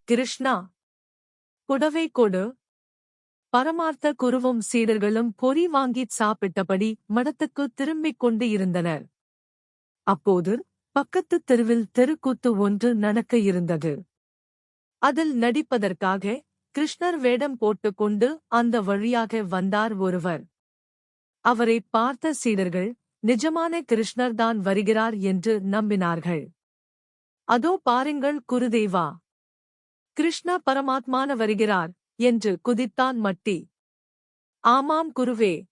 கிருஷ்ணா, புடவை கொடு. பரமார்த்த குருவும் சீடர்களும் பொரி வாங்கிச் சாப்பிட்டபடி மடத்துக்கு திரும்பிக் கொண்டு இருந்தனர். அப்போது பக்கத்துத் தெருவில் தெருக்கூத்து ஒன்று நடக்க இருந்தது. அதில் நடிப்பதற்காக கிருஷ்ணர் வேடம் போட்டுக்கொண்டு அந்த வழியாக வந்தார் ஒருவர். அவரைப் பார்த்த சீடர்கள் நிஜமான கிருஷ்ணர்தான் வருகிறார் என்று நம்பினார்கள். அதோ பாருங்கள் குருதேவா, கிருஷ்ண பரமாத்மான வருகிறார் என்று குதித்தான் மட்டி. ஆமாம் குருவே,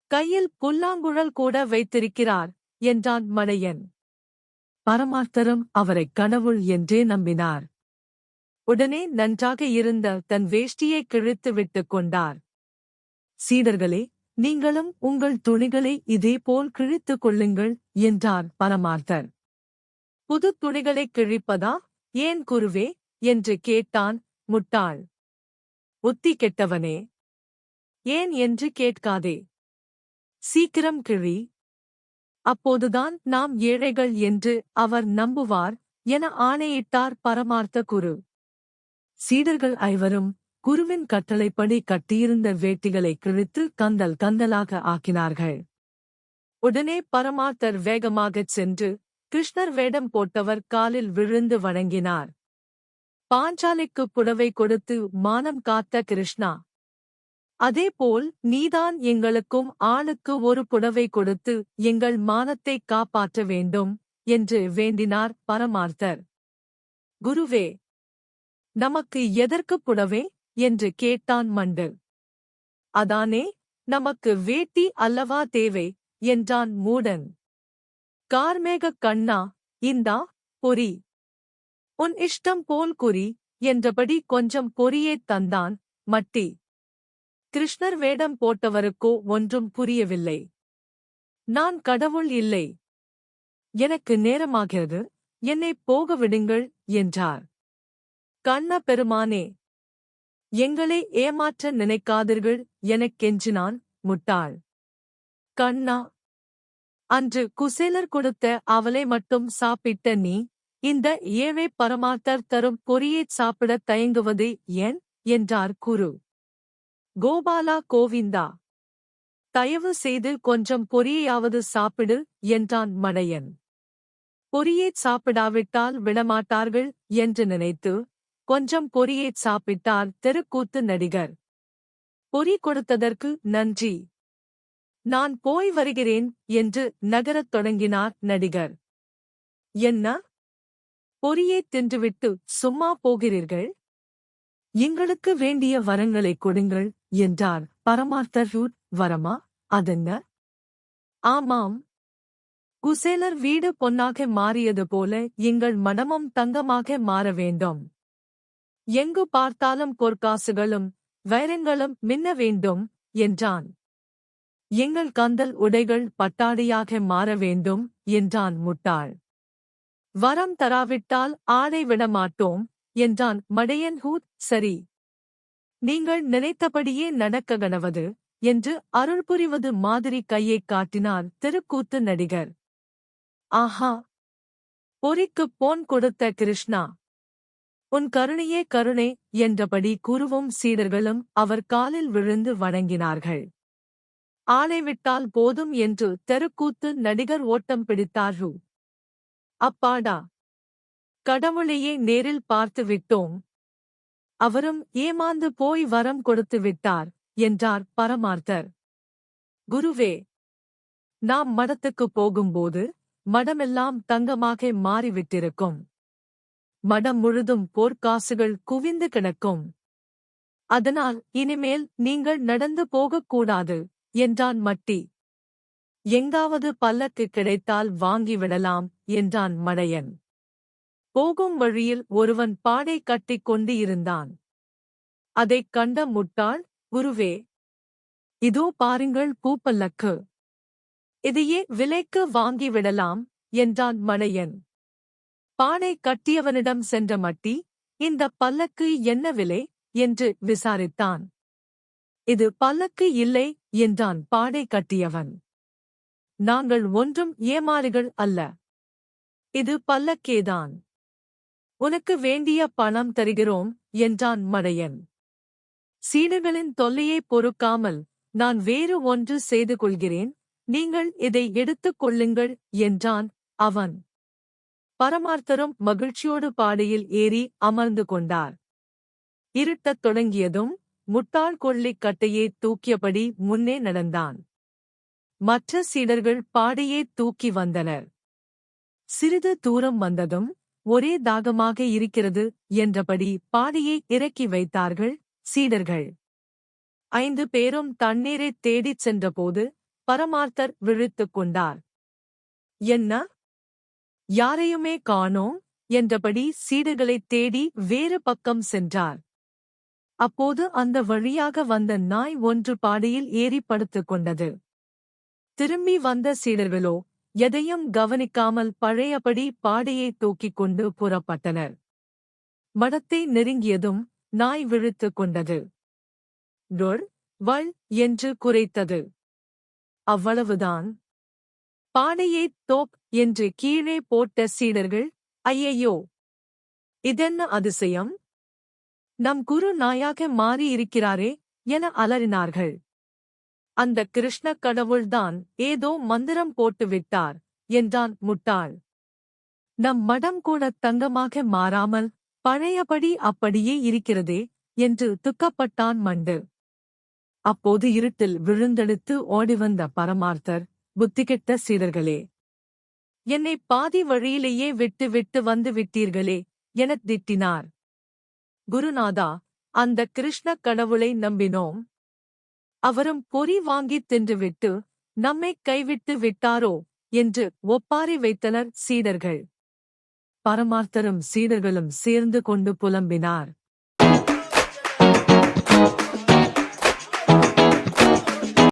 கையில் புல்லாங்குழல் கூட வைத்திருக்கிறார் என்றான் மடையன். பரமார்த்தரும் அவரைக் கடவுள் என்றே நம்பினார். உடனே நன்றாக இருந்த தன் வேஷ்டியை கிழித்து விட்டுக் கொண்டார். சீடர்களே, நீங்களும் உங்கள் துணிகளை இதேபோல் கிழித்துக் கொள்ளுங்கள் என்றார் பரமார்த்தர். புது துணிகளைக் கிழிப்பதா? ஏன் குருவே என்று கேட்டான் முட்டாள். புத்தி கெட்டவனே, ஏன் என்று கேட்காதே. சீக்கிரம் கிழி. அப்போதுதான் நாம் ஏழைகள் என்று அவர் நம்புவார் என ஆணையிட்டார் பரமார்த்த குரு. சீடர்கள் ஐவரும் குருவின் கட்டளைப்படி கட்டியிருந்த வேட்டிகளை கிழித்து கந்தல் கந்தலாக ஆக்கினார்கள். உடனே பரமார்த்தர் வேகமாகச் சென்று கிருஷ்ணர் வேடம் போட்டவர் காலில் விழுந்து வணங்கினார். பாஞ்சாலிக்கு புடவை கொடுத்து மானம் காத்த கிருஷ்ணா, அதேபோல் நீதான் எங்களுக்கும் ஆளுக்கு ஒரு புடவை கொடுத்து எங்கள் மானத்தைக் காப்பாற்ற வேண்டும் என்று வேண்டினார் பரமார்த்தர். குருவே, நமக்கு எதற்கு புடவை என்று கேட்டான் மண்டு. அதானே, நமக்கு வேட்டி அல்லவா தேவை என்றான் மூடன். கார்மேகக் கண்ணா, இந்தா பொரி. உன் இஷ்டம் போல் குறி என்றபடி கொஞ்சம் பொரியேத் தந்தான் மட்டி. கிருஷ்ணர் வேடம் போட்டவருக்கோ ஒன்றும் புரியவில்லை. நான் கடவுள் இல்லை, எனக்கு நேரமாகிறது, என்னைப் போக விடுங்கள் என்றார். கண்ண பெருமானே, எங்களை ஏமாற்ற நினைக்காதீர்கள் எனக் கெஞ்சினான் முட்டாள். கண்ணா, அன்று குசேலர் கொடுத்த அவலை மட்டும் சாப்பிட்ட நீ இந்த ஏழை பரமார்த்தர் தரும் பொரியைச் சாப்பிடத் தயங்குவது ஏன் என்றார் குரு. கோபாலா கோவிந்தா, தயவு செய்து கொஞ்சம் பொரியையாவது சாப்பிடு என்றான் மடையன். பொரியைச் சாப்பிடாவிட்டால் விடமாட்டார்கள் என்று நினைத்து கொஞ்சம் பொரியைச் சாப்பிட்டார் தெருக்கூத்து நடிகர். பொரி கொடுத்ததற்கு நன்றி, நான் போய் வருகிறேன் என்று நகரத் தொடங்கினார் நடிகர். என்ன, பொரியைத் தின்றுவிட்டு சும்மா போகிறீர்கள்? எங்களுக்கு வேண்டிய வரங்களைக் கொடுங்கள் என்றார் பரமார்த்தர். வரமா, அதென்ன? ஆமாம், குசேலர் வீடு பொன்னாக மாறியது போல எங்கள் மடமும் தங்கமாக மாற வேண்டும். எங்கு பார்த்தாலும் பொற்காசுகளும் வைரங்களும் மின்ன வேண்டும் என்றான். எங்கள் கந்தல் உடைகள் பட்டாடையாக மாற வேண்டும் என்றான் முட்டாள். வரம் தராவிட்டால் ஆடை விடமாட்டோம் என்றான் மடையன். சரி, நீங்கள் நினைத்தபடியே நடக்க கணவது என்று அருள் புரிவது மாதிரி கையைக் காட்டினார் தெருக்கூத்து நடிகர். ஆஹா, பொரிக்குப் பொன் கொடுத்த கிருஷ்ணா, உன் கருணையே கருணை என்றபடி குருவும் சீடர்களும் அவர் காலில் விழுந்து வணங்கினார்கள். ஆளை விட்டால் போதும் என்று தெருக்கூத்து நடிகர் ஓட்டம் பிடித்தார். அப்பாடா, கடவுளையே நேரில் பார்த்து விட்டோம், அவரும் ஏமாந்து போய் வரம் கொடுத்து விட்டார் என்றார் பரமார்த்தர். குருவே, நாம் மடத்துக்குப் போகும்போது மடமெல்லாம் தங்கமாக மாறிவிட்டிருக்கும். மடம் முழுதும் போர்க்காசுகள் குவிந்து கிடக்கும். அதனால் இனிமேல் நீங்கள் நடந்து போகக்கூடாது என்றான் மட்டி. எங்காவது பல்லக்கு கிடைத்தால் வாங்கிவிடலாம் என்றான் மடையன். போகும் வழியில் ஒருவன் பாடை கட்டிக் கொண்டு இருந்தான். அதைக் கண்ட முட்டாள், குருவே, இதோ பாருங்கள் பூப்பல்லக்கு, இதையே விலைக்கு வாங்கிவிடலாம் என்றான் மடையன். பாடை கட்டியவனிடம் சென்ற மட்டி, இந்த பல்லக்கு என்ன விலை என்று விசாரித்தான். இது பல்லக்கு இல்லை என்றான் பாடை கட்டியவன். நாங்கள் ஒன்றும் ஏமாளிகள் அல்ல, இது பல்லக்கேதான். உனக்கு வேண்டிய பணம் தருகிறோம் என்றான் மடையன். சீடர்களின் தொல்லையை பொறுக்காமல், நான் வேறு ஒன்று செய்து கொள்கிறேன், நீங்கள் இதை எடுத்துக் கொள்ளுங்கள் என்றான் அவன். பரமார்த்தரும் மகிழ்ச்சியோடு பாடையில் ஏறி அமர்ந்து கொண்டார். இருட்டத் தொடங்கியதும் முட்டாள் கொள்ளிக் கட்டையே தூக்கியபடி முன்னே நடந்தான். மற்ற சீடர்கள் பாடையே தூக்கி வந்தனர். சிறிது தூரம் வந்ததும், ஒரே தாகமாக இருக்கிறது என்றபடி பாடையை இறக்கி வைத்தார்கள் சீடர்கள். 5 பேரும் தண்ணீரைத் தேடிச் சென்றபோது பரமார்த்தர் விழித்துக் கொண்டார். என்ன, யாரையுமே காணோம் என்றபடி சீடர்களைத் தேடி வேறு பக்கம் சென்றார். அப்போது அந்த வழியாக வந்த நாய் ஒன்று பாடையில் ஏறி படுத்துக் கொண்டது. திரும்பி வந்த சீடர்களோ எதையும் கவனிக்காமல் பழையபடி பாடையை தூக்கிக் கொண்டு புறப்பட்டனர். மடத்தை நெருங்கியதும் நாய் விழித்துக் கொண்டது. டொர் வள் என்று குரைத்தது. அவ்வளவுதான். பாடையை தோப் என்று கீழே போட்ட சீடர்கள், ஐயையோ, இதென்ன அதிசயம், நம் குரு நாயாக மாறியிருக்கிறாரே என அலறினார்கள். அந்த கிருஷ்ண கடவுள்தான் ஏதோ மந்திரம் போட்டு விட்டார் என்றான் முட்டாள். நம் மடம் கூட தங்கமாக மாறாமல் பழையபடி அப்படியே இருக்கிறதே என்று துக்கப்பட்டான் மண்டு. அப்போது இருட்டில் விழுந்தெடுத்து ஓடிவந்த பரமார்த்தர், புத்திகெட்ட சீடர்களே, என்னை பாதி வழியிலேயே விட்டு விட்டு வந்து விட்டீர்களே எனத் திட்டினார். குருநாதா, அந்த கிருஷ்ண கடவுளை நம்பினோம், அவரும் பொறி வாங்கித் தின்றுவிட்டு நம்மைக் கைவிட்டு விட்டாரோ என்று ஒப்பாரி வைத்தனர் சீடர்கள். பரமார்த்தரும் சீடர்களும் சேர்ந்து கொண்டு புலம்பினார்.